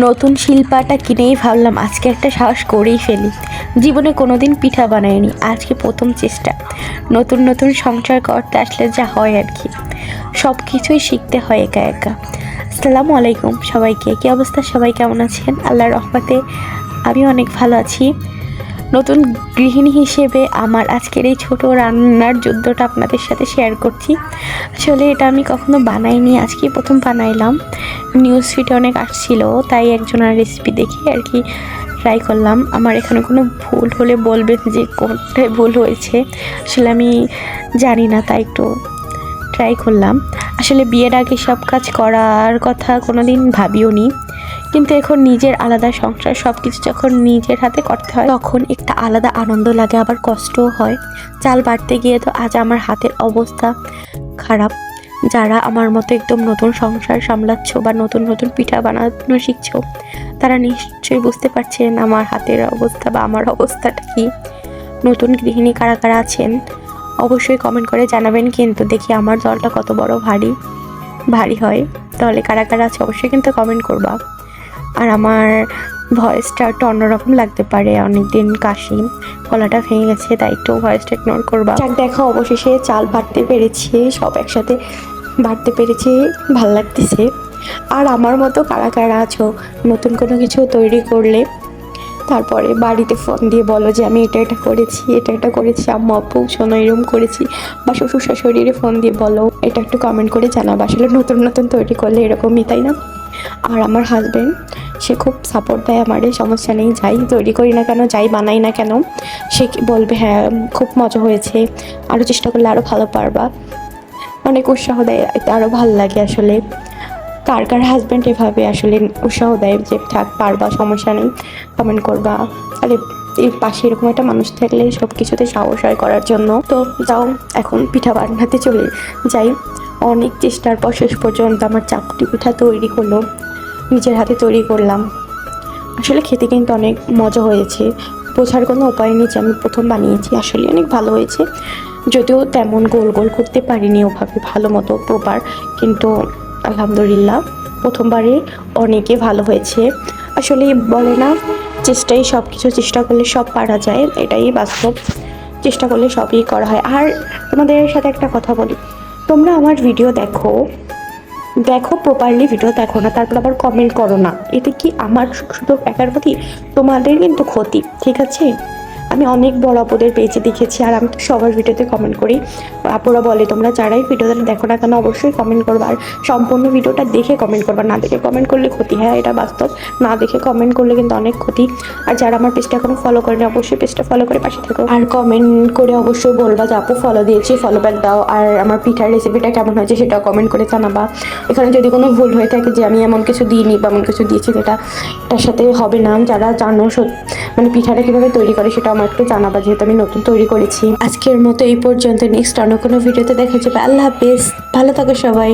নতুন শিল্পাটা কিনেই ভাবলাম আজকে একটা সাহস করেই ফেলি। জীবনে কোনো দিন পিঠা বানাইনি, আজকে প্রথম চেষ্টা। নতুন নতুন সংসার করতে আসলে যা হয় আর কি, সব কিছুই শিখতে হয় একা একা। আসসালামু আলাইকুম সবাইকে, কী অবস্থা? সবাই কেমন আছেন? আল্লাহর রহমতে আমি অনেক ভালো আছি। নতুন গৃহিণী হিসেবে আমার আজকের এই ছোট রান্নার যুদ্ধটা আপনাদের সাথে শেয়ার করছি। আসলে এটা আমি কখনো বানাইনি, আজকেই প্রথম বানাইলাম। নিউজ ফিডে অনেক আসছিল, তাই একজনের রেসিপি দেখে আর কি ট্রাই করলাম। আমার এখানে কোনো ভুল হলে বলবেন যে কোনটায় ভুল হয়েছে, আসলে আমি জানি না, তাই একটু ট্রাই করলাম। আসলে বিয়ের আগে সব কাজ করার কথা কোনো দিন ভাবিও নি, কিন্তু এখন নিজের আলাদা সংসার, সব কিছু যখন নিজের হাতে করতে হয় তখন একটা আলাদা আনন্দ লাগে, আবার কষ্টও হয়। চাল বাটতে গিয়ে তো আজ আমার হাতের অবস্থা খারাপ। যারা আমার মতো একদম নতুন সংসার সামলাচ্ছ বা নতুন নতুন পিঠা বানানো শিখছো, তারা নিশ্চয়ই বুঝতে পারছেন আমার হাতের অবস্থা বা আমার অবস্থাটা কি। নতুন গৃহিণী কারা কারা আছেন অবশ্যই কমেন্ট করে জানাবেন, কিন্তু দেখি আমার জলটা কত বড় ভারী হয়। তাহলে কারা কারা আছে অবশ্যই কিন্তু কমেন্ট করবা। আর আমার ভয়েসটা একটু অন্যরকম লাগতে পারে, অনেকদিন কাশি, গলাটা ভেঙে গেছে, তাই একটু ভয়েসটা ইগনোর করবা। যাক, দেখো অবশেষে চাল বাটতে পেরেছি, সব একসাথে বাটতে পেরেছি, ভাল লাগতেছে। আর আমার মতো কারা কারা আছো নতুন কোনো কিছু তৈরি করলে তারপরে বাড়িতে ফোন দিয়ে বলো যে আমি এটা করেছি, আম্মু আপু শোনো এরকম করেছি, বা শ্বশুর শাশুড়িরে ফোন দিয়ে বলো, এটা একটু কমেন্ট করে জানাবো। আসলে নতুন নতুন তৈরি করলে এরকমই, তাই না? আর আমার হাজব্যান্ড, সে খুব সাপোর্ট দেয় আমারে, সমস্যা নেই, যাই তৈরি করি না কেন, যাই বানাই না কেন, সে বলবে হ্যাঁ খুব মজা হয়েছে, আরও চেষ্টা করলে আরও ভালো পারবা, অনেক উৎসাহ দেয়, এতে আরও ভালো লাগে। আসলে কার কার হাজব্যান্ড এভাবে আসলে উৎসাহ দেয় যে থাক পারবা, সমস্যা নেই, কমেন্ট করবা। আরে এর পাশে এরকম একটা মানুষ থাকলে সব কিছুতে সাহস হয় করার জন্য। তো যাও, এখন পিঠা বানাতে চলে যাই। অনেক চেষ্টার পর শেষ পর্যন্ত আমার চাপটি পিঠা তৈরি হলো, নিজের হাতে তৈরি করলাম। আসলে খেতে কিন্তু অনেক মজা হয়েছে, বোঝার কোনো উপায় নেই যে আমি প্রথম বানিয়েছি। আসলে অনেক ভালো হয়েছে, যদিও তেমন গোল গোল করতে পারিনি ওভাবে ভালো মতো প্রপার, কিন্তু আলহামদুলিল্লাহ প্রথমবারে অনেকে ভালো হয়েছে। আসলে বলে না, চেষ্টাই সব কিছু, চেষ্টা করলে সব পারা যায়, এটাই বাস্তব। চেষ্টা করলে সবই করা হয়। আর তোমাদের সাথে একটা কথা বলি, তোমরা আমার ভিডিও দেখো প্রপারলি ভিডিও দেখো না, তারপর আবার কমেন্ট করো না, এতে কি আমার শুধু একার ক্ষতি, তোমাদের কিন্তু ক্ষতি, ঠিক আছে? আমি অনেক বড় আপুদের পেজে দেখেছি, আর আমি তো সবার ভিডিওতে কমেন্ট করি। আপুরা বলে তোমরা যারাই ভিডিওটা দেখো না কেন অবশ্যই কমেন্ট করবা, আর সম্পূর্ণ ভিডিওটা দেখে কমেন্ট করবা, না দেখে কমেন্ট করলে ক্ষতি। হ্যাঁ, এটা বাস্তব, না দেখে কমেন্ট করলে কিন্তু অনেক ক্ষতি। আর যারা আমার পেজটা এখনো ফলো করেনি অবশ্যই পেজটা ফলো করে পাশে থাকো, আর কমেন্ট করে অবশ্যই বলবা যে আপু ফলো দিয়েছি, ফলো ব্যাক দাও। আর আমার পিঠার রেসিপিটা কেমন হয়েছে সেটাও কমেন্ট করে জানাবা। এখানে যদি কোনো ভুল হয়ে থাকে যে আমি এমন কিছু দিইনি বা এমন কিছু দিয়েছি যেটা এটার সাথে হবে না, যারা জানো মানে পিঠাটা কীভাবে তৈরি করে সেটা আমার একটু জানাবা, যেহেতু আমি নতুন তৈরি করেছি। আজকের মতো এই পর্যন্ত, নেক্সট অন্য কোনো ভিডিওতে দেখা যাবে। আল্লাহ হাফেজ, ভালো থাকো সবাই।